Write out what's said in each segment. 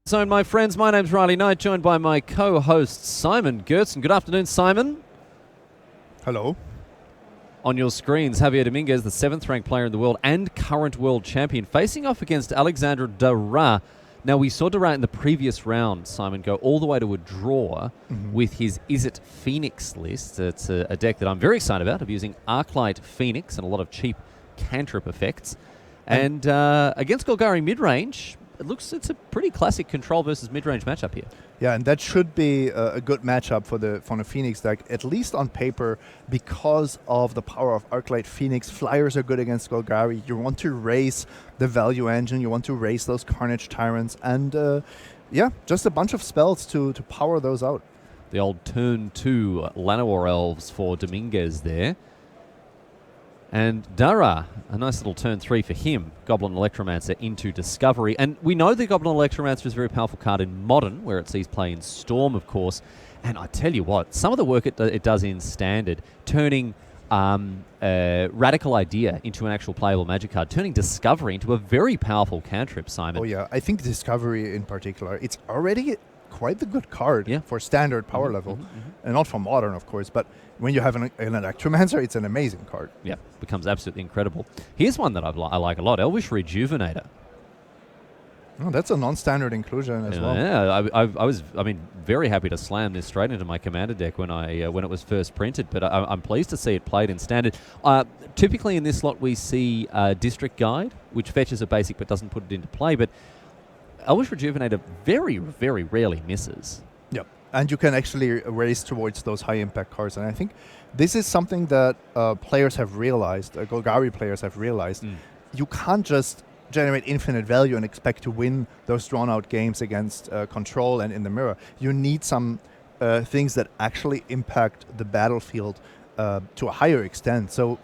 So, my friends, my name's Riley Knight, joined by my co-host Simon Gertzen. Good afternoon, Simon. Hello. On your screens, Javier Dominguez, the 7th-ranked player in the world and current world champion, facing off against Alexandre Dara. Now, we saw Dara in the previous round, Simon, go all the way to a draw with his Is It Phoenix list. It's a deck that I'm very excited about, of using Arclight Phoenix and a lot of cheap cantrip effects. And against Golgari midrange, it's a pretty classic control versus mid-range matchup here. Yeah, and that should be a good matchup for the Phoenix deck, at least on paper, because of the power of Arclight Phoenix. Flyers are good against Golgari. You want to raise the value engine, you want to raise those Carnage Tyrants, and just a bunch of spells to power those out. The old turn 2 Llanowar Elves for Dominguez there. And Dara, a nice little turn 3 for him. Goblin Electromancer into Discovery. And we know the Goblin Electromancer is a very powerful card in Modern, where it sees play in Storm, of course. And I tell you what, some of the work it does in Standard, turning Radical Idea into an actual playable Magic card, turning Discovery into a very powerful cantrip, Simon. Oh yeah, I think Discovery in particular, it's already quite the good card for Standard power level. And not for Modern, of course, but when you have an Electromancer, it's an amazing card. Yeah, becomes absolutely incredible. Here's one that I like a lot, Elvish Rejuvenator. Oh, that's a non-standard inclusion as well. Yeah, I was very happy to slam this straight into my Commander deck when it was first printed, but I'm pleased to see it played in Standard. Typically in this slot we see District Guide, which fetches a basic but doesn't put it into play, but Elvish Rejuvenator very, very rarely misses. Yep. And you can actually race towards those high-impact cards. And I think this is something that players have realized, Golgari players have realized. You can't just generate infinite value and expect to win those drawn-out games against Control and in the mirror. You need some things that actually impact the battlefield to a higher extent. So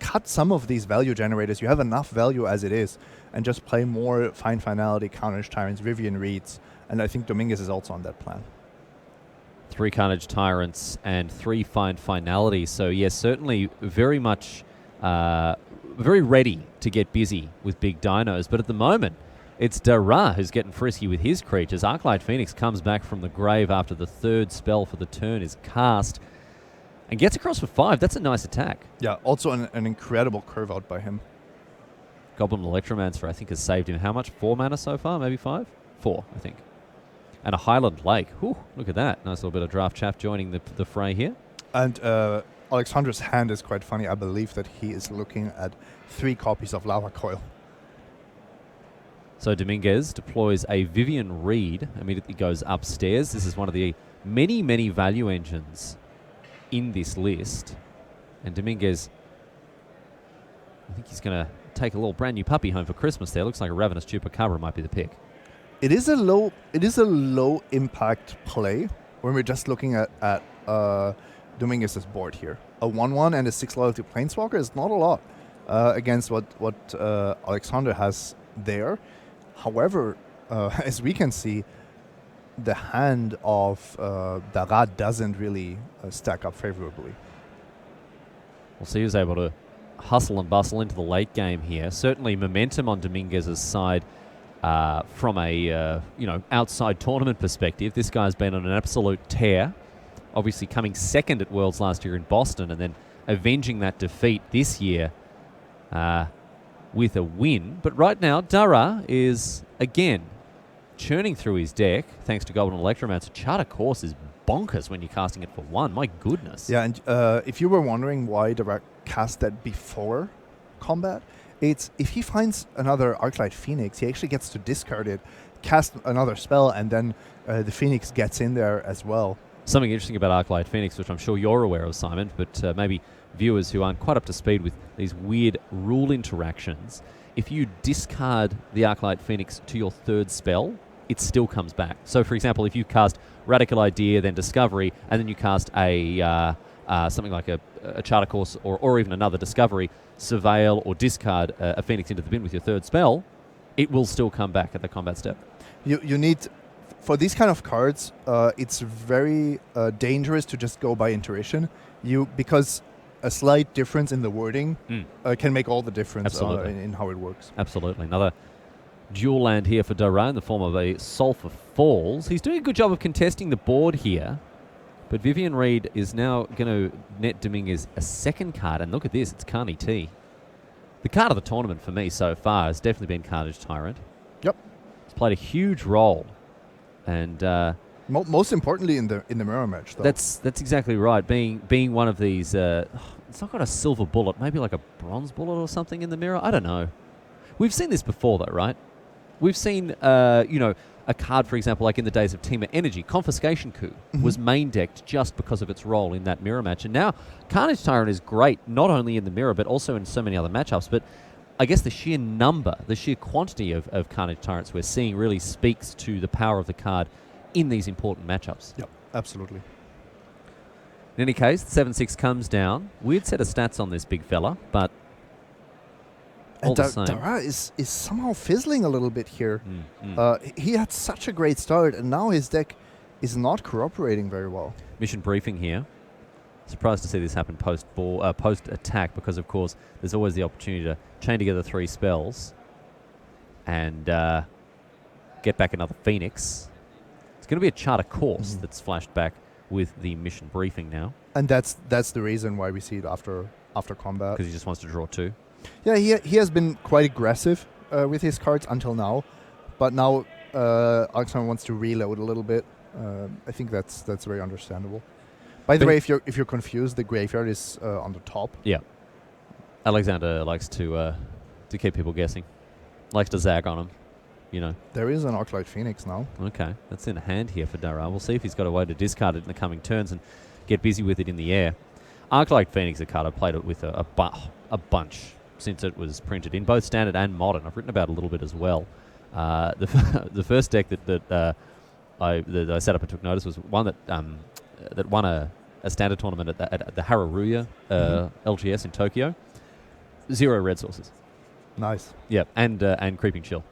cut some of these value generators. You have enough value as it is. And just play more Fine Finality, Carnage Tyrants, Vivian Reeds. And I think Dominguez is also on that plan. 3 Carnage Tyrants and 3 Fine Finality. So, yes, certainly very much very ready to get busy with big dinos. But at the moment, it's Dara who's getting frisky with his creatures. Arclight Phoenix comes back from the grave after the 3rd spell for the turn is cast and gets across for 5. That's a nice attack. Yeah, also an incredible curve out by him. Goblin Electromancer, I think, has saved him how much? 4 mana so far? Maybe 5? 4, I think. And a Highland Lake. Whew, look at that. Nice little bit of draft chaff joining the fray here. And Alexandre's hand is quite funny. I believe that he is looking at 3 copies of Lava Coil. So Dominguez deploys a Vivian Reed, immediately goes upstairs. This is one of the many, many value engines in this list. And Dominguez, I think he's going to take a little brand new puppy home for Christmas there. Looks like a Ravenous Chupacabra might be the pick. It is a low impact play when we're just looking at Dominguez's board here. A 1/1 and a 6 loyalty Planeswalker is not a lot against what Alexandre has there. However, as we can see, the hand of Dara doesn't really stack up favorably. We'll see who's able to hustle and bustle into the late game here. Certainly momentum on Dominguez's side from a outside tournament perspective. This guy's been on an absolute tear. Obviously coming second at Worlds last year in Boston and then avenging that defeat this year with a win. But right now, Dara is, again, churning through his deck thanks to Goblin Electromancer. Charter Course is bonkers when you're casting it for 1. My goodness. Yeah, and if you were wondering why Dara cast that before combat, it's if he finds another Arclight Phoenix, he actually gets to discard it, cast another spell, and then the Phoenix gets in there as well. Something interesting about Arclight Phoenix, which I'm sure you're aware of, Simon, but maybe viewers who aren't quite up to speed with these weird rule interactions, if you discard the Arclight Phoenix to your 3rd spell, it still comes back. So, for example, if you cast Radical Idea, then Discovery, and then you cast a something like a Charter Course or even another Discovery, Surveil or discard a Phoenix into the bin with your 3rd spell, it will still come back at the combat step. You need, for these kind of cards, it's very dangerous to just go by intuition. Because a slight difference in the wording can make all the difference in how it works. Absolutely. Another dual land here for Dara in the form of a Sulphur Falls. He's doing a good job of contesting the board here, but Vivian Reid is now going to net Dominguez a second card, and look at this, it's Carney T. The card of the tournament for me so far has definitely been Carnage Tyrant. Yep. It's played a huge role, and most importantly in the mirror match, though. that's exactly right. Being one of these, it's not got a silver bullet, maybe like a bronze bullet or something in the mirror. I don't know. We've seen this before, though, right? We've seen, a card, for example, like in the days of Team Energy, Confiscation Coup was main decked just because of its role in that mirror match. And now Carnage Tyrant is great, not only in the mirror, but also in so many other matchups. But I guess the sheer number, the sheer quantity of Carnage Tyrants we're seeing really speaks to the power of the card in these important matchups. Yep, absolutely. In any case, the 7-6 comes down. Weird set of stats on this big fella, but all the same. Dara is somehow fizzling a little bit here. He had such a great start, and now his deck is not cooperating very well. Mission briefing here. Surprised to see this happen post-attack because, of course, there's always the opportunity to chain together 3 spells and get back another Phoenix. It's going to be a Charter Course that's flashed back with the mission briefing now. And that's the reason why we see it after combat. Because he just wants to draw 2. Yeah, he has been quite aggressive with his cards until now, but now Alexander wants to reload a little bit. I think that's very understandable. By the way, if you're confused, the graveyard is on the top. Yeah, Alexander likes to keep people guessing, likes to zag on them. You know. There is an Arclight Phoenix now. Okay, that's in hand here for Dara. We'll see if he's got a way to discard it in the coming turns and get busy with it in the air. Arclight Phoenix, a card I've played it with a bunch since it was printed in both standard and modern. I've written about it a little bit as well. The first deck that I set up and took notice was one that won a standard tournament at the Haruruya LGS in Tokyo. 0 red sources. Nice. Yeah, and Creeping Chill.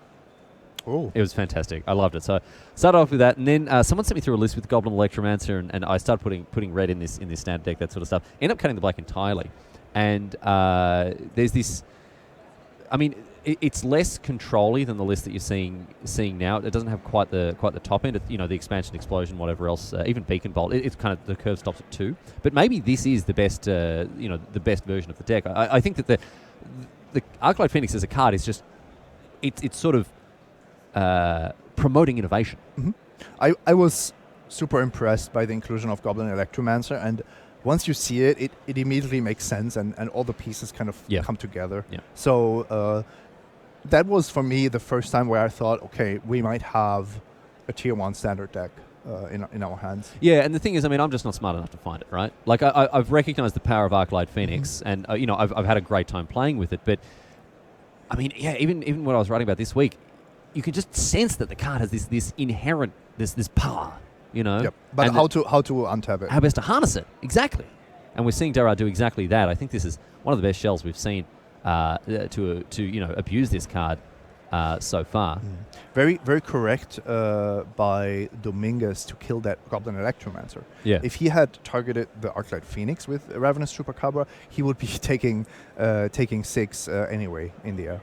Oh, it was fantastic. I loved it. So started off with that, and then someone sent me through a list with Goblin Electromancer, and I started putting red in this standard deck, that sort of stuff. Ended up cutting the black entirely, and there's this. I mean, it's less control-y than the list that you're seeing now. It doesn't have quite the top end. The expansion, explosion, whatever else. Even Beacon Bolt. It's kind of the curve stops at 2. But maybe this is the best. The best version of the deck. I think that the Arclight Phoenix as a card is just. It's sort of. Promoting innovation. I was super impressed by the inclusion of Goblin Electromancer, and once you see it immediately makes sense, and all the pieces kind of come together. Yeah. So that was for me the first time where I thought, okay, we might have a tier 1 standard deck in our hands. Yeah, and the thing is, I mean, I'm just not smart enough to find it, right? Like I've recognized the power of Arclight Phoenix, and I've had a great time playing with it, but I mean, yeah, even what I was writing about this week, you can just sense that the card has this inherent this power, Yep. But how to untap it? How best to harness it? Exactly. And we're seeing Dara do exactly that. I think this is one of the best shells we've seen to abuse this card so far. Very very correct by Dominguez to kill that Goblin Electromancer. Yeah. If he had targeted the Arclight Phoenix with Ravenous Chupacabra, he would be taking 6 anyway in the air.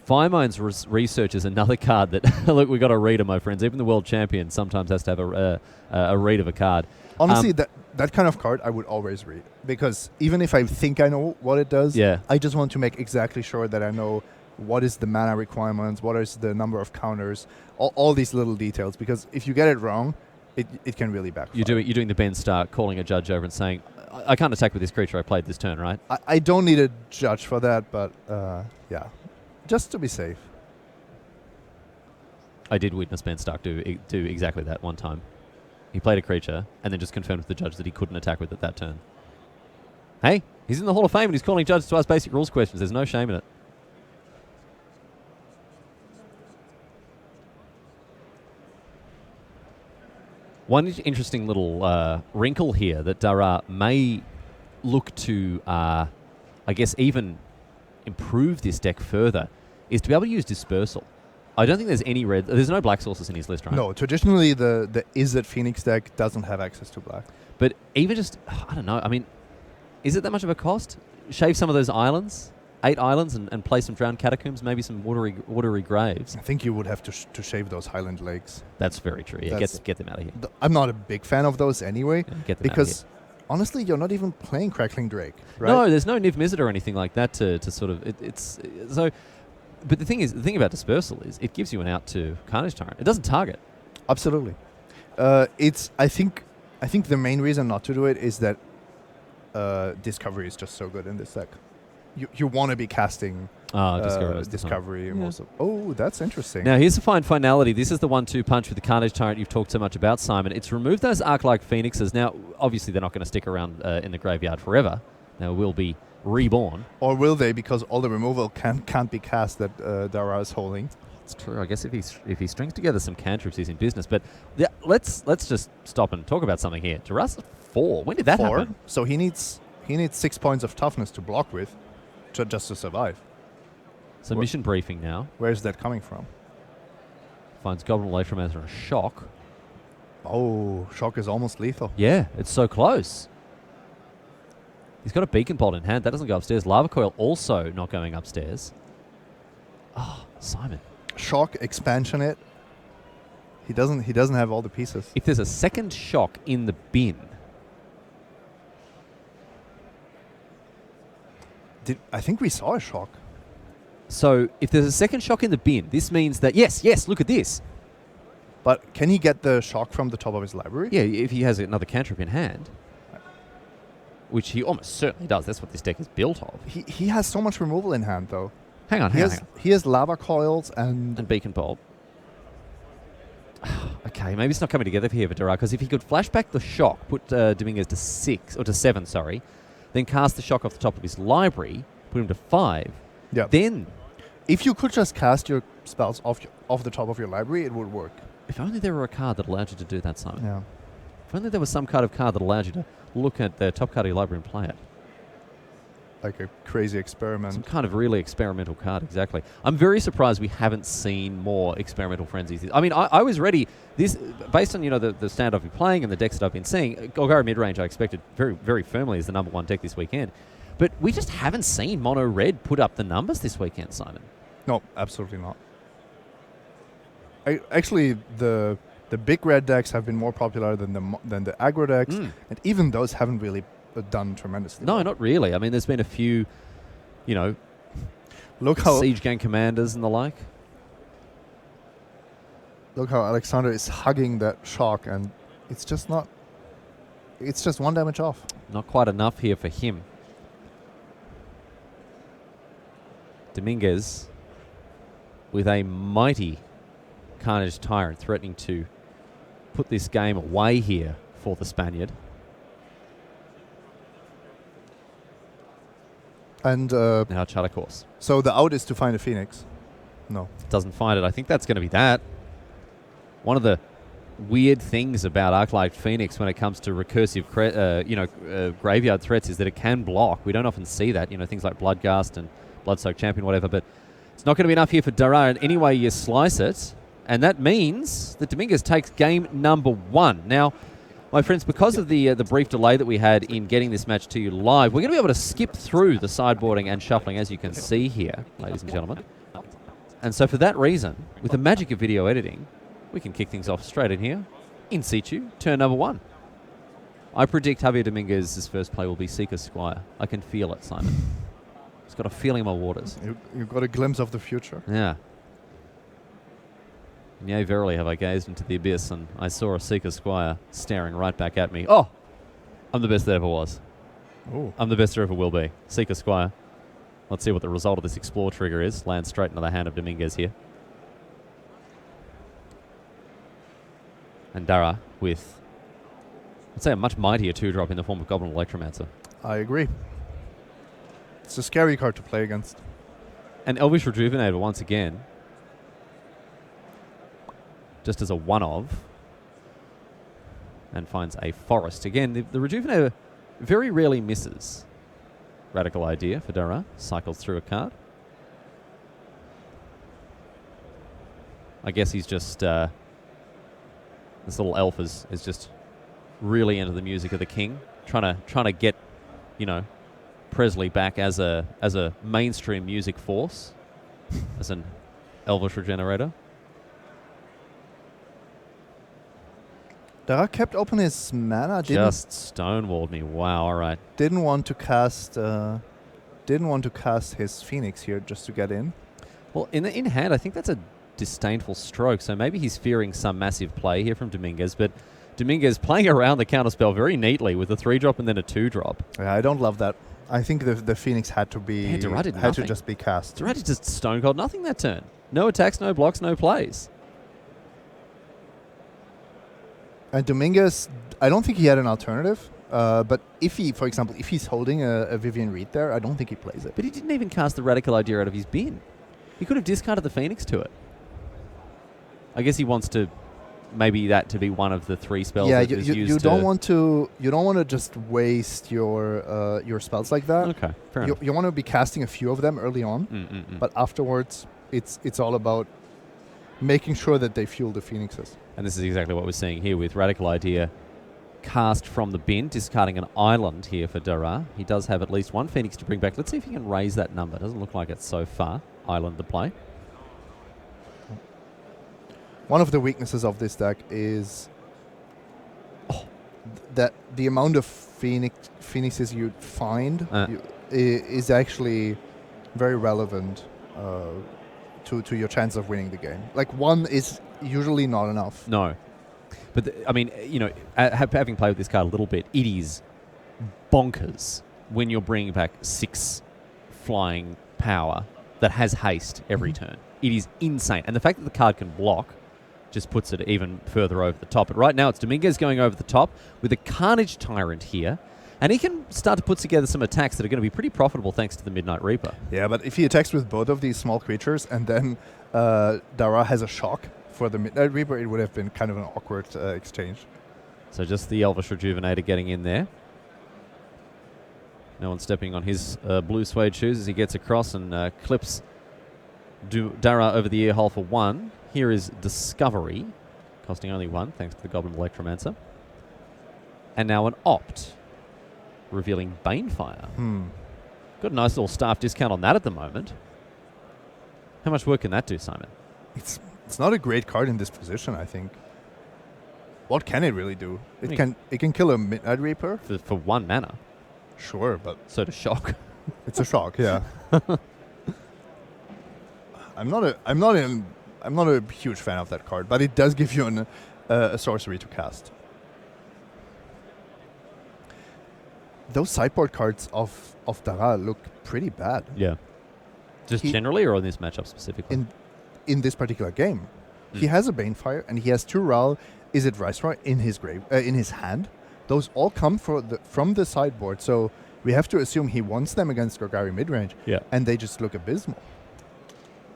Firemind's Research is another card that, look, we've got a reader, my friends. Even the world champion sometimes has to have a read of a card. Honestly, that kind of card I would always read, because even if I think I know what it does, I just want to make exactly sure that I know what is the mana requirements, what is the number of counters, all these little details, because if you get it wrong, it can really backfire. You're doing the Ben Stark, calling a judge over and saying, I can't attack with this creature I played this turn, right? I don't need a judge for that, but yeah. Just to be safe. I did witness Ben Stark do exactly that one time. He played a creature and then just confirmed with the judge that he couldn't attack with it that turn. Hey, he's in the Hall of Fame and he's calling judges to ask basic rules questions. There's no shame in it. One interesting little wrinkle here that Dara may look to, I guess, even improve this deck further is to be able to use Dispersal. I don't think there's any red. There's no black sources in his list, right? No, traditionally the Izzet Phoenix deck doesn't have access to black. But even just, I don't know, I mean, is it that much of a cost? Shave some of those islands? 8 islands and play some drowned catacombs, maybe some watery graves. I think you would have to shave those Highland lakes. That's very true. Yeah, get them out of here. I'm not a big fan of those anyway, Yeah, get them because honestly, you're not even playing Crackling Drake, right? No, there's no Niv Mizzet or anything like that to sort of it's so. But the thing about Dispersal is it gives you an out to Carnage Tyrant. It doesn't target. Absolutely. I think the main reason not to do it is that Discovery is just so good in this deck. You want to be casting Discovery most of. Oh, that's interesting. Now here's the finality. This is the 1-2 punch with the Carnage Tyrant you've talked so much about, Simon. It's removed those Arc-like Phoenixes. Now, obviously, they're not going to stick around in the graveyard forever. They will be reborn. Or will they? Because all the removal can't be cast that Dara is holding. It's true. I guess if he strings together some cantrips, he's in business. But let's just stop and talk about something here. Dara's 4. When did that 4? happen? So he needs 6 points of toughness to block with, just to survive. So mission briefing now. Where is that coming from? Finds Goblin Electromancer and a shock. Oh, shock is almost lethal. Yeah, it's so close. He's got a Beacon Bolt in hand. That doesn't go upstairs. Lava Coil also not going upstairs. Oh, Simon. Shock, expansion it. He doesn't have all the pieces. If there's a second shock in the bin. I think we saw a shock. So if there's a second shock in the bin, this means that, yes, look at this. But can he get the shock from the top of his library? Yeah, if he has another cantrip in hand. Which he almost certainly does. That's what this deck is built of. He has so much removal in hand, though. Hang on. He has lava coils and Beacon Bolt. Okay, maybe it's not coming together here for Dara, because if he could flashback the shock, put Dominguez to 6, or to 7, sorry, then cast the shock off the top of his library, put him to 5, then... If you could just cast your spells off the top of your library, it would work. If only there were a card that allowed you to do that, Simon. Yeah. If only there was some kind of card that allowed you to look at the top card of your library and play it. Like a crazy experiment. Some kind of really experimental card, exactly. I'm very surprised we haven't seen more experimental frenzies. I mean, I was ready. This, based on the stand I've been playing and the decks that I've been seeing, Golgari midrange I expected very, very firmly as the number 1 deck this weekend. But we just haven't seen Mono Red put up the numbers this weekend, Simon. No, absolutely not. Actually, the big red decks have been more popular than the aggro decks, and even those haven't really done tremendously. No, not really. I mean, there's been a few, look how Siege Gang Commanders and the like. Look how Alexander is hugging that shock, and it's just not. It's just 1 damage off. Not quite enough here for him. Dominguez with a mighty Carnage Tyrant threatening to put this game away here for the Spaniard. And now Charter Course. So the out is to find a Phoenix. No. Doesn't find it. I think that's going to be that. One of the weird things about Arclight Phoenix when it comes to recursive graveyard threats is that it can block. We don't often see that. Things like Bloodghast and Bloodsoaked Champion, whatever, but it's not going to be enough here for Dara in any way you slice it, and that means that Dominguez takes game number 1. Now, my friends, because of the brief delay that we had in getting this match to you live, we're going to be able to skip through the sideboarding and shuffling, as you can see here, ladies and gentlemen. And so for that reason, with the magic of video editing, we can kick things off straight in here, in situ, turn number 1. I predict Javier Dominguez's first play will be Seeker Squire. I can feel it, Simon. He's got a feeling in my waters. You've got a glimpse of the future. Yeah. Yea, verily have I gazed into the abyss, and I saw a Seeker Squire staring right back at me. Oh! I'm the best that ever was. Ooh. I'm the best there ever will be. Seeker Squire. Let's see what the result of this Explore trigger is. Land straight into the hand of Dominguez here. And Dara with, I'd say, a much mightier 2-drop in the form of Goblin Electromancer. I agree. It's a scary card to play against. And Elvish Rejuvenator once again, just as a one-of, and finds a forest. Again, the Rejuvenator very rarely misses. Radical idea for Dara. Cycles through a card. I guess he's just... this little elf is just really into the music of the king. Trying to get, Presley back as a mainstream music force, as an Elvish Regenerator. Dara kept open his mana. Just stonewalled me. Wow. All right. Didn't want to cast. Didn't want to cast his Phoenix here just to get in. Well, in hand, I think that's a disdainful stroke. So maybe he's fearing some massive play here from Dominguez. But Dominguez playing around the counterspell very neatly with a 3-drop and then a 2-drop. Yeah, I don't love that. I think the Phoenix had to be had to just be cast. Did just stone cold nothing that turn. No attacks, no blocks, no plays. And Dominguez, I don't think he had an alternative. But if he, for example, if he's holding a Vivian Reed there, I don't think he plays it. But he didn't even cast the Radical Idea out of his bin. He could have discarded the Phoenix to it. I guess he wants to maybe that to be one of the 3 spells. Yeah, that you don't want to just waste your spells like that. Okay, fair enough. You want to be casting a few of them early on, but afterwards it's all about making sure that they fuel the Phoenixes. And this is exactly what we're seeing here with Radical Idea cast from the bin, discarding an island here for Dara. He does have at least one Phoenix to bring back. Let's see if he can raise that number. Doesn't look like it so far. Island to play. One of the weaknesses of this deck is that the amount of Phoenixes you find is actually very relevant to your chance of winning the game. Like, one is usually not enough. No. But, I mean, you know, having played with this card a little bit, it is bonkers when you're bringing back 6 flying power that has haste every turn. It is insane. And the fact that the card can block just puts it even further over the top. But right now it's Dominguez going over the top with a Carnage Tyrant here. And he can start to put together some attacks that are going to be pretty profitable thanks to the Midnight Reaper. Yeah, but if he attacks with both of these small creatures and then Dara has a shock for the Midnight Reaper, it would have been kind of an awkward exchange. So just the Elvish Rejuvenator getting in there. No one stepping on his blue suede shoes as he gets across and clips Dara over the ear hole for 1. Here is Discovery, costing only 1, thanks to the Goblin Electromancer. And now an Opt, revealing Banefire. Got a nice little staff discount on that at the moment. How much work can that do, Simon? It's not a great card in this position, I think. What can it really do? It can kill a Midnight Reaper for 1 mana. Sure, but so to shock. It's a shock, yeah. I'm not a huge fan of that card, but it does give you a sorcery to cast. Those sideboard cards of Dara look pretty bad. Yeah. Just generally, or in this matchup specifically? In this particular game, he has a Banefire and he has 2 Ral. Is it Viceroy in his hand? Those all come from the sideboard, so we have to assume he wants them against Golgari midrange. Yeah. And they just look abysmal.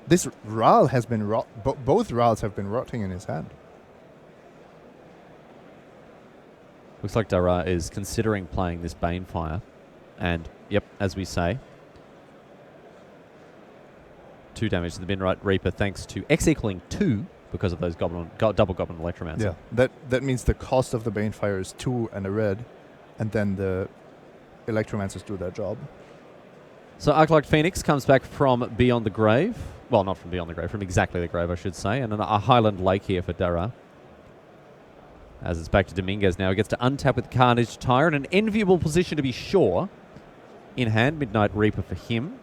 This Ral has been both Rals have been rotting in his hand. Looks like Dara is considering playing this Banefire. And, yep, as we say, 2 damage to the Midnight Reaper thanks to X equaling 2 because of those double Goblin Electromancer. Yeah, that means the cost of the Banefire is 2 and a red, and then the Electromancers do their job. So Arclight Phoenix comes back from Beyond the Grave. Well, not from Beyond the Grave, from exactly the grave, I should say. And a Highland Lake here for Dara. As it's back to Dominguez now. He gets to untap with Carnage Tyrant. An enviable position to be sure. In hand, Midnight Reaper for him.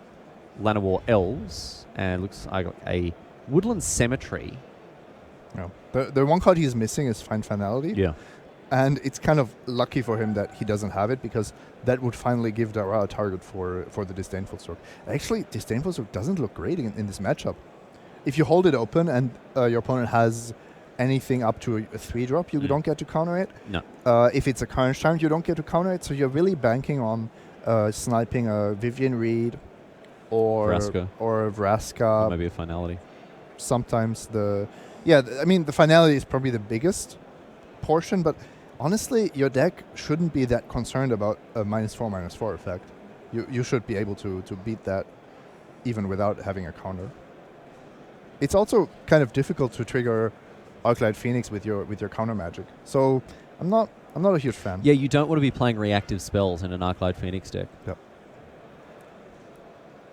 Llanowar Elves. And looks like a Woodland Cemetery. No. The one card he's missing is Find Finality. Yeah. And it's kind of lucky for him that he doesn't have it, because that would finally give Dara a target for the Disdainful Stroke. Actually, Disdainful Stroke doesn't look great in this matchup. If you hold it open and your opponent has anything up to a 3-drop, you don't get to counter it. No. If it's a Carnage Tyrant, you don't get to counter it. So you're really banking on sniping a Vivian Reed or Vraska. Or Vraska. Or maybe a Finality. Sometimes the Finality is probably the biggest portion, but honestly, your deck shouldn't be that concerned about a -4/-4 effect. You should be able to beat that even without having a counter. It's also kind of difficult to trigger Arclight Phoenix with your counter magic. So I'm not a huge fan. Yeah, you don't want to be playing reactive spells in an Arclight Phoenix deck. Yep.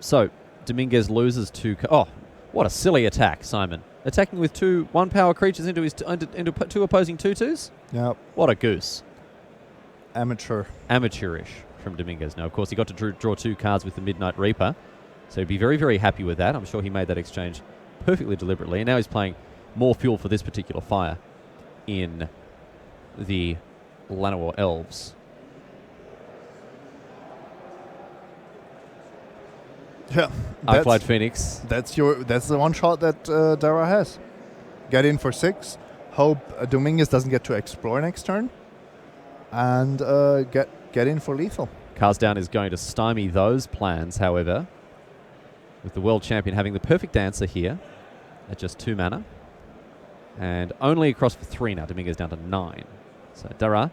So, Dominguez loses two... Oh, what a silly attack, Simon. Attacking with 2 1-power creatures into 2 opposing 2/2s? Yeah, What a goose. amateur. Amateurish from Dominguez. Now, of course, he got to draw 2 cards with the Midnight Reaper, so he'd be very, very happy with that. I'm sure he made that exchange perfectly deliberately, and now he's playing more fuel for this particular fire in the Llanowar Elves. Yeah, Arclight Phoenix. that's the one shot that Dara has. Get in for 6. Hope Dominguez doesn't get to explore next turn, and get in for lethal. Cars Down is going to stymie those plans, however, with the world champion having the perfect answer here at just 2 mana. And only across for 3 now. Dominguez down to 9. So Dara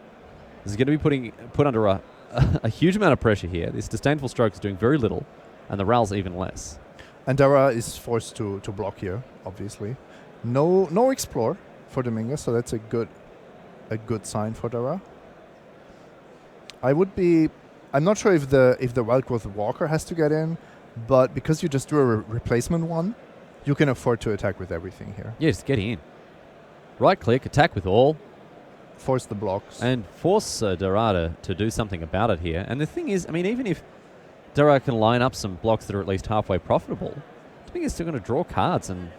is going to be put under a huge amount of pressure here. This Disdainful Stroke is doing very little, and the Ral's even less. And Dara is forced to block here, obviously. No explore for Dominguez, so that's a good sign for Dara. I'm not sure if the Wildgrowth Walker has to get in, but because you just do a replacement one, you can afford to attack with everything here. Yeah, just get in. Right click, attack with all, Force the blocks. and force Dara to do something about it here. And the thing is, I mean, even if Dara can line up some blocks that are at least halfway profitable, Dominguez is still going to draw cards and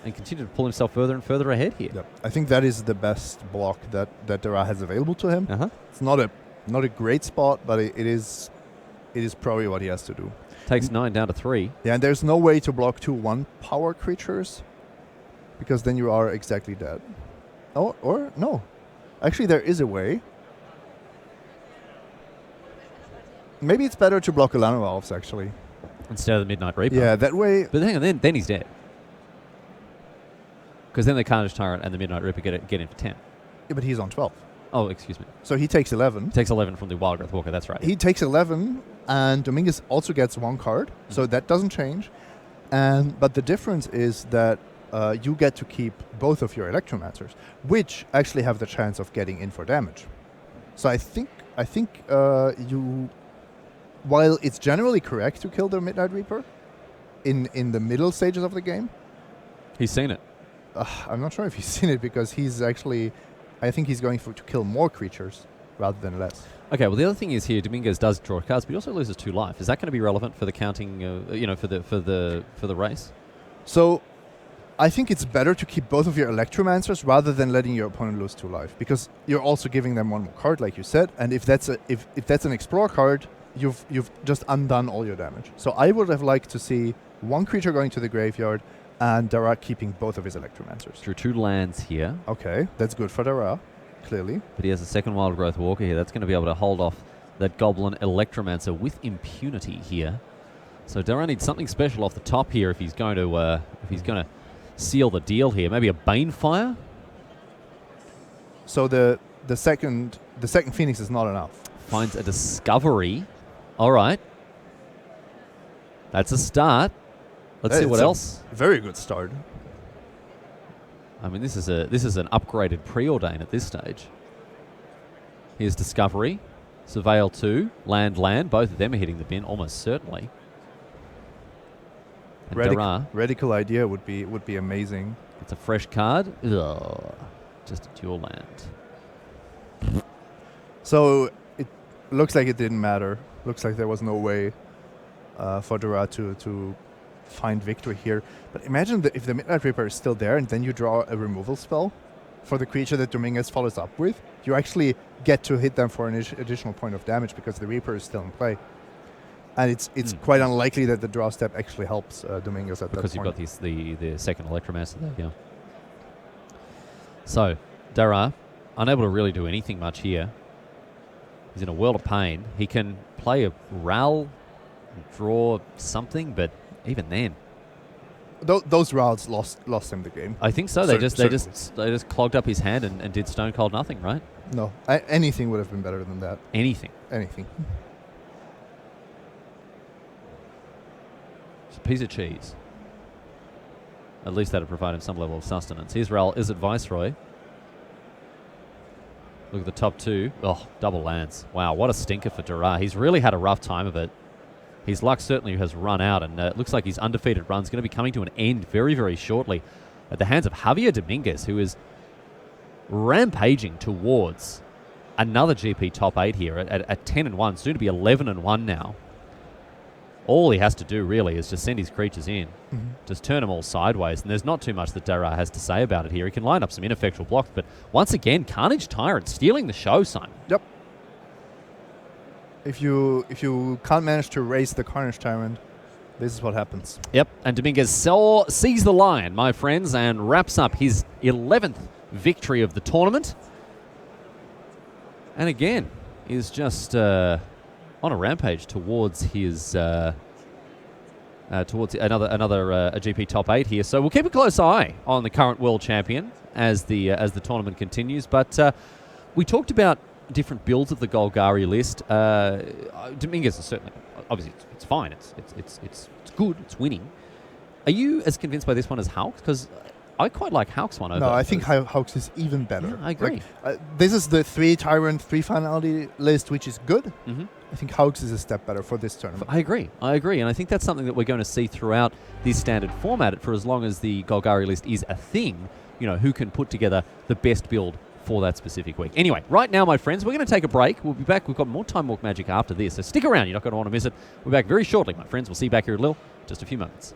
continue to pull himself further and further ahead here. Yep. I think that is the best block that Dara has available to him. Uh-huh. It's not a great spot, but it is probably what he has to do. Takes 9 down to 3. Yeah, and there's no way to block 2 1-power creatures, because then you are exactly dead. Oh, or no. Actually, there is a way. Maybe it's better to block a Llanowar Elves, actually. Instead of the Midnight Reaper. Yeah, that way. But hang on, then he's dead. Because then the Carnage Tyrant and the Midnight Reaper get in for 10. Yeah, but he's on 12. Oh, excuse me. So he takes 11. Takes 11 from the Wildgrowth Walker, that's right. He takes 11, and Dominguez also gets 1 card, so that doesn't change. But the difference is that you get to keep both of your Electromancers, which actually have the chance of getting in for damage. So I think you, while it's generally correct to kill the Midnight Reaper in the middle stages of the game, He's seen it. I'm not sure if he's seen it, because he's actually, I think he's going to kill more creatures rather than less. Okay, well, the other thing is here, Dominguez does draw cards, but he also loses 2 life. Is that going to be relevant for the counting, for the race? So I think it's better to keep both of your Electromancers rather than letting your opponent lose 2 life, because you're also giving them 1 more card, like you said, and if that's an Explore card, you've just undone all your damage. So I would have liked to see 1 creature going to the graveyard and Dara keeping both of his Electromancers. Drew 2 lands here, Okay, that's good for Dara, clearly. but he has a second Wildgrowth Walker here. That's going to be able to hold off that Goblin Electromancer with impunity here. So Dara needs something special off the top here if he's going to seal the deal here. Maybe a Banefire? So the second Phoenix is not enough. Finds a Discovery. All right. That's a start. Let's see what else. Very good start. I mean, this is an upgraded Preordain at this stage. Here's Discovery, Surveil 2, Land. Both of them are hitting the bin almost certainly. And Dara, Radical Idea would be amazing. it's a fresh card. Ugh, just a dual land. So it looks like it didn't matter. Looks like there was no way for Dara to find victory here. But imagine if the Midnight Reaper is still there and then you draw a removal spell for the creature that Dominguez follows up with. You actually get to hit them for an additional point of damage because the Reaper is still in play. And it's quite unlikely that the draw step actually helps Dominguez at that point. Because you've got the second Electromancer there, yeah. So, Dara, unable to really do anything much here. He's in a world of pain. He can play a Ral, draw something, but even then, those routes lost him the game. I think so. They just clogged up his hand and did stone cold nothing, right? No, anything would have been better than that. Anything. It's a piece of cheese. At least that'd provide him some level of sustenance. Here's Ral. Is it Viceroy? Look at the top 2. Oh, double lands. Wow, what a stinker for Dara. He's really had a rough time of it. his luck certainly has run out, and it looks like his undefeated run's going to be coming to an end very, very shortly at the hands of Javier Dominguez, who is rampaging towards another GP top 8 here at 10-1, soon to be 11-1 now. All he has to do really is just send his creatures in, just turn them all sideways, and there's not too much that Dara has to say about it here. He can line up some ineffectual blocks, but once again, Carnage Tyrant stealing the show, Simon. Yep. If you can't manage to raise the Carnage Tyrant, this is what happens. Yep, and Dominguez sees the line, my friends, and wraps up his 11th victory of the tournament. And again, is just on a rampage towards his towards another a GP top 8 here. So we'll keep a close eye on the current world champion as the tournament continues. But we talked about different builds of the Golgari list. Dominguez is certainly, obviously, it's fine. It's good. It's winning. Are you as convinced by this one as Haux? Because I quite like Haux one over. No, I think Haux is even better. Yeah, I agree. This is the 3 Tyrant, 3 finality list, which is good. Mm-hmm. I think Haux is a step better for this tournament. I agree, and I think that's something that we're going to see throughout this standard format for as long as the Golgari list is a thing. You know, who can put together the best build for that specific week. Anyway, right now, my friends, we're going to take a break. We'll be back. We've got more Time Walk Magic after this, so stick around. You're not going to want to miss it. We're back very shortly, my friends. We'll see you back here at Lille in just a few moments.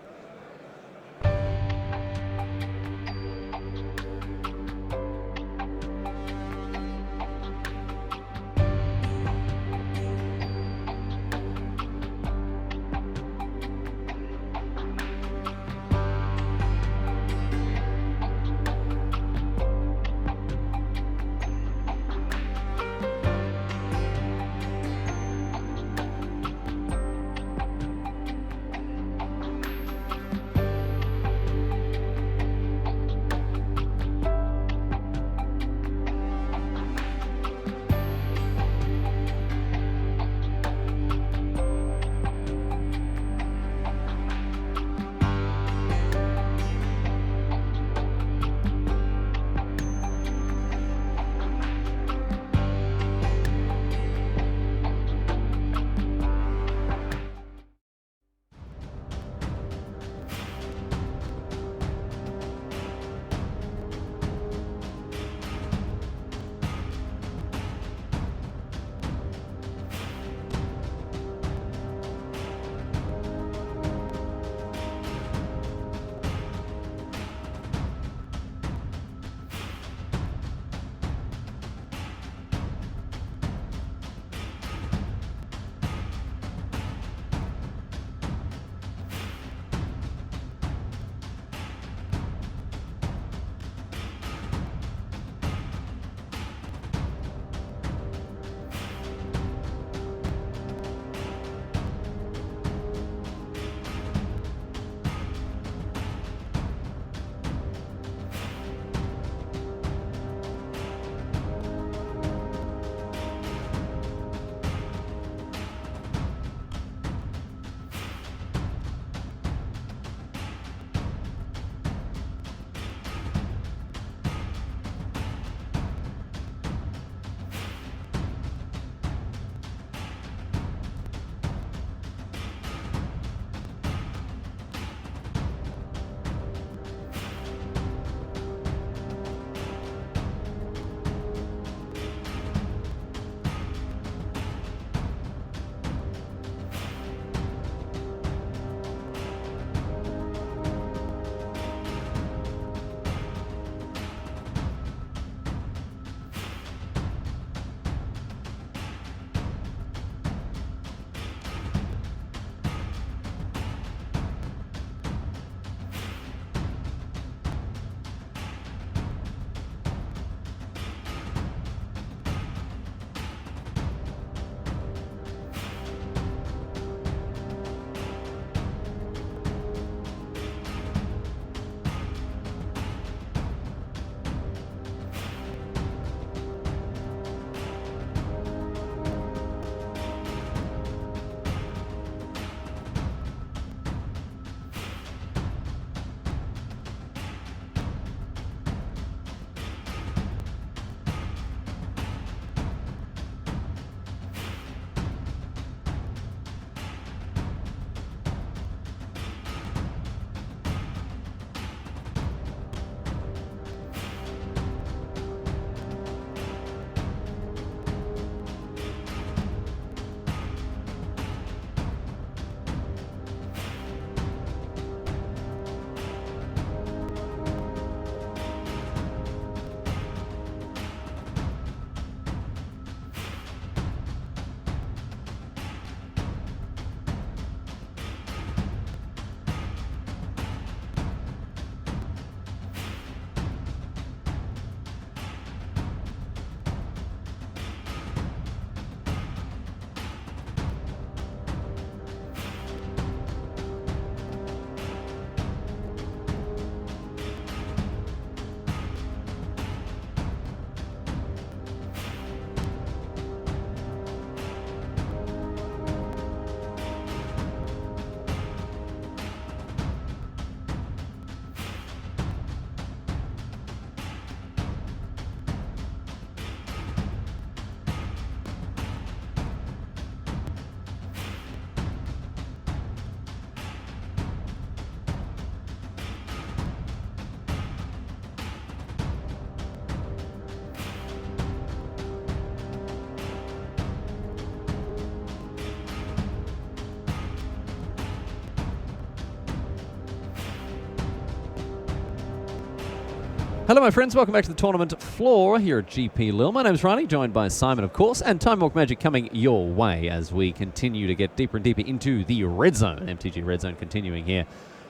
Hello, my friends. Welcome back to the tournament floor here at GP Lille. My name's Ronnie, joined by Simon, of course, and Time Walk Magic coming your way as we continue to get deeper and deeper into the red zone. MTG red zone continuing here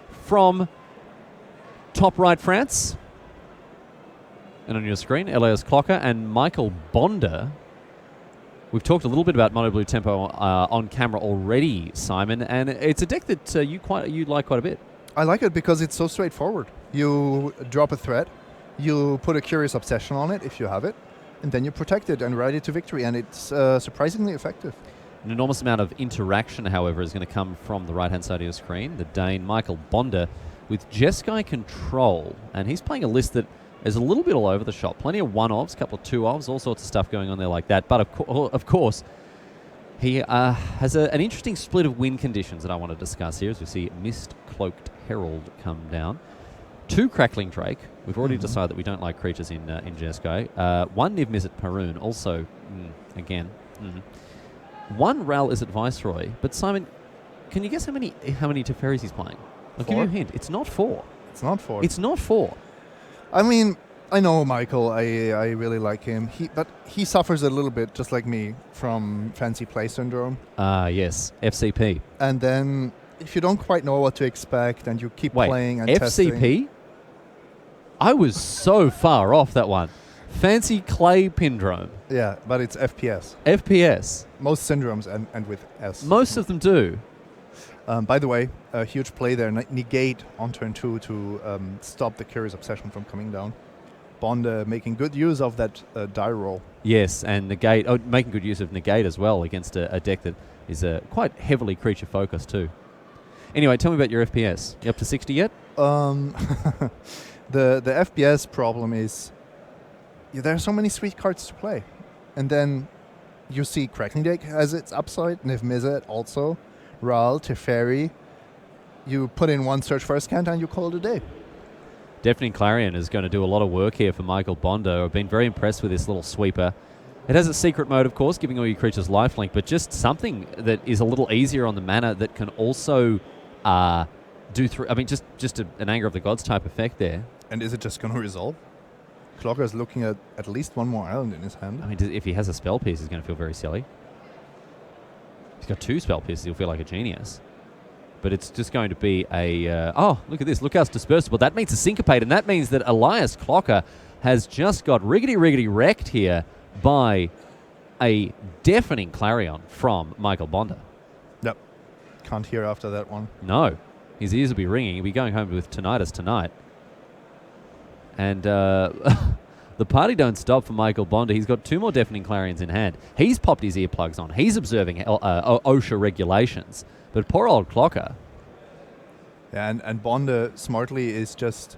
from top right France. And on your screen, Elias Clocker and Michael Bonder. We've talked a little bit about Mono Blue Tempo on camera already, Simon, and it's a deck that you like quite a bit. I like it because it's so straightforward. You drop a threat, you put a Curious Obsession on it if you have it, and then you protect it and ride it to victory, and it's surprisingly effective. An enormous amount of interaction, however, is going to come from the right-hand side of your screen. The Dane, Michael Bonder, with Jeskai Control, and he's playing a list that is a little bit all over the shop. Plenty of one-offs, a couple of two-offs, all sorts of stuff going on there like that. But of course, he has an interesting split of win conditions that I want to discuss here as we see Mist-Cloaked Herald come down. 2 Crackling Drake. We've already decided that we don't like creatures in Jeskai. 1 Niv Mizzet Parun, also, again. 1 Ral Izzet Viceroy. But Simon, can you guess how many Teferis he's playing? I'll give you a hint. It's not 4. It's not 4. It's not 4. I mean, I know Michael. I really like him. But he suffers a little bit, just like me, from fancy play syndrome. Yes, FCP. And then if you don't quite know what to expect and you keep playing and FCP? testing. I was so far off that one. Fancy Clay Pindrome. Yeah, but it's FPS. FPS. Most syndromes end with S. Most of them do. By the way, a huge play there. Negate on turn 2 to stop the Curious Obsession from coming down. Bond making good use of that die roll. Yes, and Negate, making good use of Negate as well against a deck that is quite heavily creature focused too. Anyway, tell me about your FPS. You up to 60 yet? The FPS problem is there are so many sweet cards to play. And then you see Crackling Deck has its upside, Niv Mizzet also, Ral, Teferi. You put in 1 Search for Ascanta and you call it a day. Deafening Clarion is going to do a lot of work here for Michael Bonder. I've been very impressed with this little sweeper. It has a secret mode, of course, giving all your creatures lifelink, but just something that is a little easier on the mana that can also do through. I mean, just an Anger of the Gods type effect there. And is it just going to resolve? Clocker is looking at least 1 more island in his hand. I mean, if he has a spell piece, he's going to feel very silly. He's got 2 spell pieces, he'll feel like a genius. But it's just going to be a... look at this. Look how it's dispersible. That means a Syncopate, and that means that Elias Clocker has just got riggedy wrecked here by a deafening Clarion from Michael Bonder. Yep. Can't hear after that one. No. His ears will be ringing. He'll be going home with tinnitus tonight. And the party don't stop for Michael Bonder. He's got 2 more Deafening Clarions in hand. He's popped his earplugs on. He's observing OSHA regulations. But poor old Clocker. Yeah, and Bonder smartly is just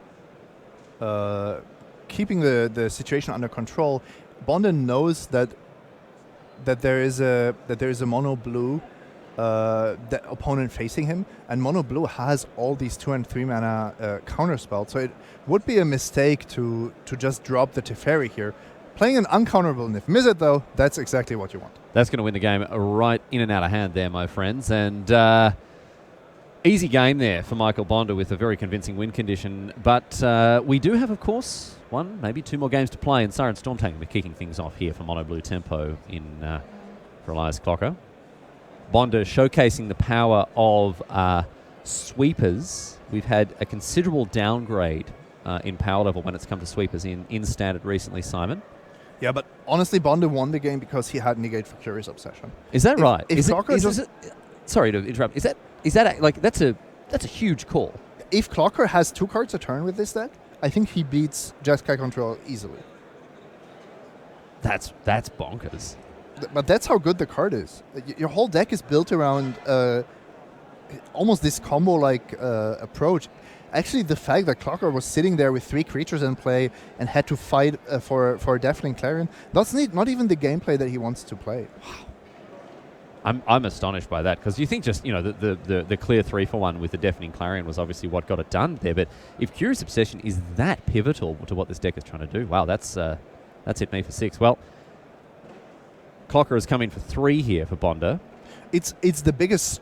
keeping the situation under control. Bonder knows that there is a mono blue the opponent facing him, and mono blue has all these 2 and 3 mana counter spells. So it would be a mistake to just drop the Teferi here. Playing an uncounterable Niv Mizzet, though, that's exactly what you want. That's going to win the game right in and out of hand there, my friends. And easy game there for Michael Bonder with a very convincing win condition. But we do have, of course, 1, maybe 2 more games to play. And Siren Stormtank will be kicking things off here for Mono Blue Tempo for Elias Clocker. Bonder showcasing the power of sweepers. We've had a considerable downgrade in power level when it's come to sweepers in Standard recently, Simon. Yeah, but honestly, Bonder won the game because he had Negate for Curious Obsession. Is that right? Sorry to interrupt. Is that like that's a huge call? If Clocker has 2 cards a turn with this deck, I think he beats Jeskai Control easily. That's bonkers. But that's how good the card is. Your whole deck is built around almost this combo-like approach. Actually, the fact that Clocker was sitting there with 3 creatures in play and had to fight for a Deafening Clarion, that's not even the gameplay that he wants to play. I'm astonished by that, because you think just the clear 3-for-1 with the Deafening Clarion was obviously what got it done there. But if Curious Obsession is that pivotal to what this deck is trying to do, wow, that's hit me for 6. Well, Clocker has come in for 3 here for Bonder. It's the biggest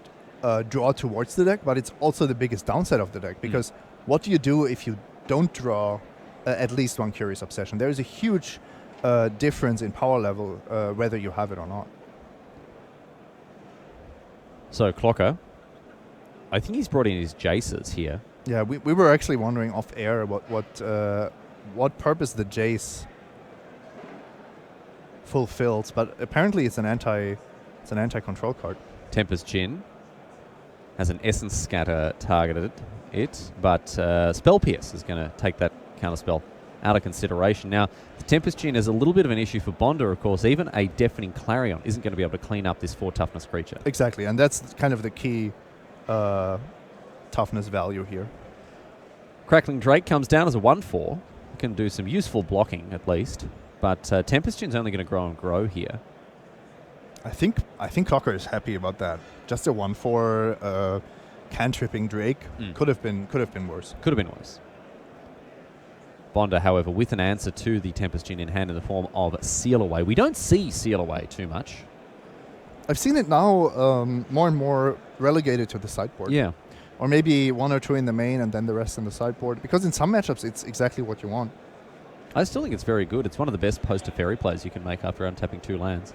draw towards the deck, but it's also the biggest downside of the deck, because what do you do if you don't draw at least one Curious Obsession. There is a huge difference in power level whether you have it or not. So Clocker, I think he's brought in his Jaces here. Yeah, we were actually wondering off air what purpose the Jace fulfills, but apparently it's an anti-control card. Tempest Gin has an Essence Scatter targeted it, but Spell Pierce is going to take that counterspell out of consideration. Now, the Tempest Gin is a little bit of an issue for Bonder, of course. Even a Deafening Clarion isn't going to be able to clean up this 4 toughness creature. Exactly, and that's kind of the key toughness value here. Crackling Drake comes down as a 1/4. Can do some useful blocking at least, but Tempest Gin's only going to grow and grow here. I think Clocker is happy about that. Just a 1/4 cantripping Drake could have been worse. Could have been worse. Bonder, however, with an answer to the Tempest Gin in hand in the form of Seal Away. We don't see Seal Away too much. I've seen it now more and more relegated to the sideboard. Yeah. Or maybe 1 or 2 in the main and then the rest in the sideboard. Because in some matchups, it's exactly what you want. I still think it's very good. It's one of the best post-to-fairy plays you can make after untapping 2 lands.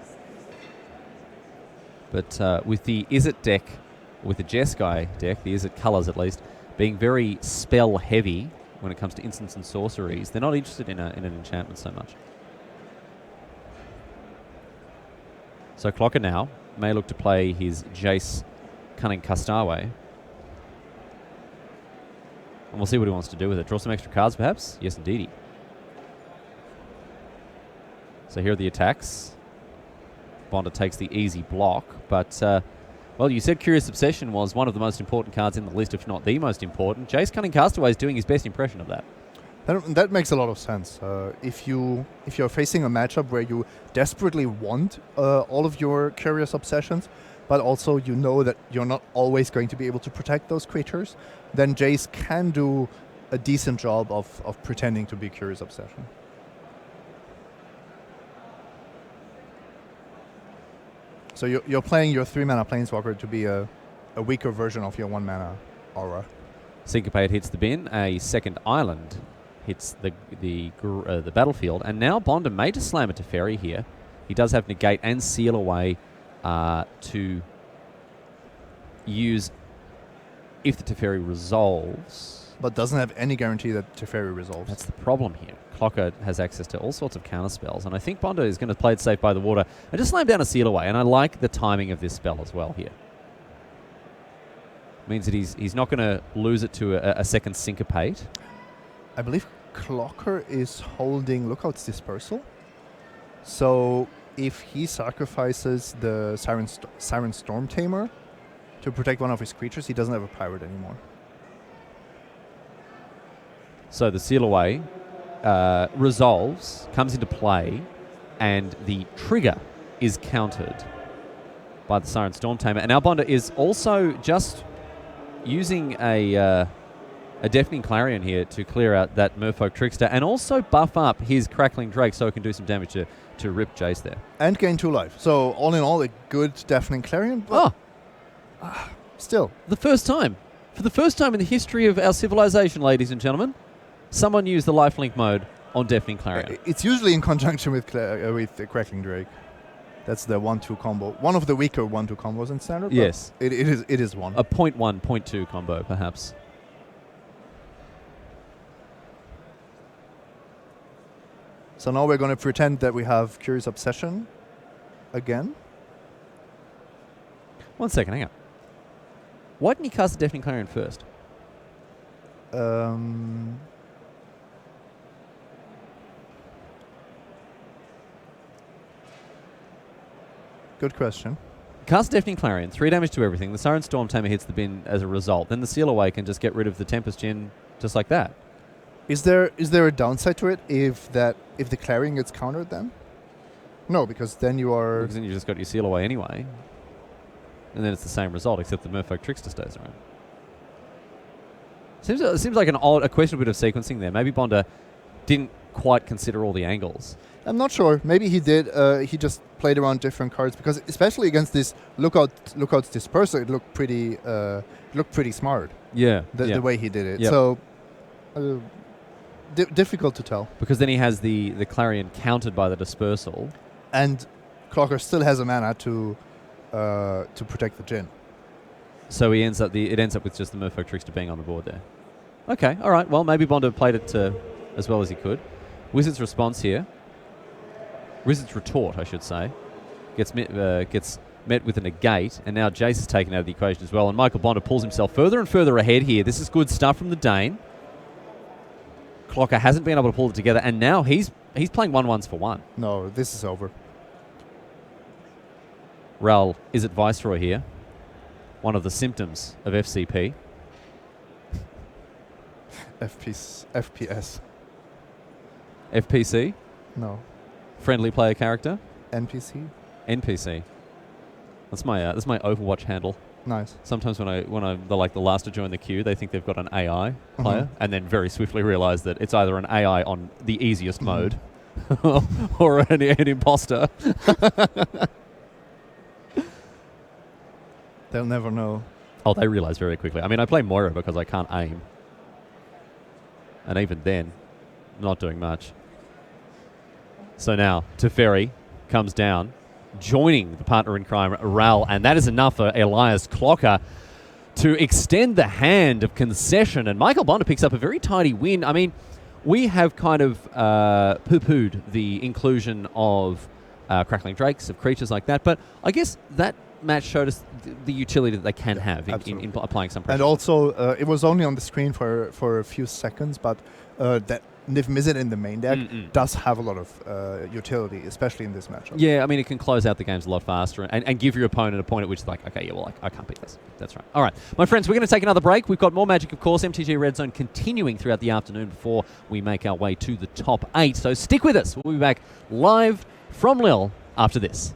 But with the Izzet deck, with the Jeskai deck, the Izzet colours at least, being very spell-heavy when it comes to instants and sorceries, they're not interested in an enchantment so much. So Clocker now may look to play his Jace Cunning Castawe. And we'll see what he wants to do with it. Draw some extra cards, perhaps? Yes, indeedy. So here are the attacks. Bonder takes the easy block, but, well, you said Curious Obsession was one of the most important cards in the list, if not the most important. Jace Cunning Castaway is doing his best impression of that. That makes a lot of sense. If you're facing a matchup where you desperately want all of your Curious Obsessions, but also you know that you're not always going to be able to protect those creatures, then Jace can do a decent job of pretending to be Curious Obsession. So you're playing your 3-mana Planeswalker to be a weaker version of your 1-mana Aura. Syncopate hits the bin. A second island hits the battlefield. And now Bonder may just slam it to Fairy here. He does have Negate and Seal Away to use if the Teferi resolves. But doesn't have any guarantee that Teferi resolves. That's the problem here. Clocker has access to all sorts of counter spells, and I think Bonder is going to play it safe by the water and just slam down a Seal Away, and I like the timing of this spell as well here. Means that he's not going to lose it to a second Syncopate. I believe Clocker is holding Lookout's Dispersal. So if he sacrifices the Siren Storm Tamer to protect one of his creatures, he doesn't have a pirate anymore. So the Seal Away resolves, comes into play, and the trigger is countered by the Siren Storm Tamer. And now Bonder is also just using a Deafening Clarion here to clear out that Merfolk Trickster and also buff up his Crackling Drake so it can do some damage to rip Jace there. And gain 2 life. So all in all, a good Deafening Clarion. But still. For the first time in the history of our civilization, ladies and gentlemen, someone used the lifelink mode on Deafening Clarion. It's usually in conjunction with the Crackling Drake. That's the 1-2 combo. One of the weaker 1-2 combos in Standard. Yes. It is one. A 0.1, 0.2 combo, perhaps. So now we're going to pretend that we have Curious Obsession again. 1 second, hang on. Why didn't he cast the Deafening Clarion first? Good question. Cast Deafening Clarion, 3 damage to everything. The Siren Storm Tamer hits the bin as a result. Then the Seal Away can just get rid of the Tempest Gin just like that. Is there a downside to it if the Clarion gets countered then? No, because then you are... Because then you just got your Seal Away anyway. And then it's the same result, except the Merfolk Trickster stays around. Seems like a questionable bit of sequencing there. Maybe Bonder didn't quite consider all the angles. I'm not sure. Maybe he did. He just played around different cards because, especially against this Lookout's Dispersal, it looked pretty smart. Yeah. The way he did it. Yep. So difficult to tell. Because then he has the Clarion countered by the Dispersal. And Clocker still has a mana to protect the Djinn. So it ends up with just the Merfolk Trickster being on the board there. Okay, all right. Well, maybe Bondo played it as well as he could. Wizard's response here. Wizard's retort, I should say, gets met with a negate, and now Jace is taken out of the equation as well. And Michael Bondo pulls himself further and further ahead here. This is good stuff from the Dane. Clocker hasn't been able to pull it together, and now he's playing 1/1s for 1. No, this is over. Ral is it Viceroy here. One of the symptoms of FCP. FPS. FPC? No. Friendly player character? NPC. NPC. That's my Overwatch handle. Nice. Sometimes when they're like the last to join the queue, they think they've got an AI player, and then very swiftly realize that it's either an AI on the easiest mode or an imposter. They'll never know. Oh, they realize very quickly. I mean, I play Moira because I can't aim. And even then, not doing much. So now, Teferi comes down, joining the partner in crime, Ral, and that is enough for Elias Clocker to extend the hand of concession. And Michael Bondo picks up a very tidy win. I mean, we have kind of poo-pooed the inclusion of Crackling Drakes, of creatures like that, but I guess that match showed us the utility that they can have in applying some pressure. And also, it was only on the screen for a few seconds, but that Niv Mizzet in the main deck does have a lot of utility, especially in this matchup. Yeah, I mean, it can close out the games a lot faster and give your opponent a point at which it's like, okay, yeah, well, I can't beat this. That's right. All right, my friends, we're going to take another break. We've got more Magic, of course, MTG Red Zone continuing throughout the afternoon before we make our way to the top 8. So stick with us. We'll be back live from Lille after this.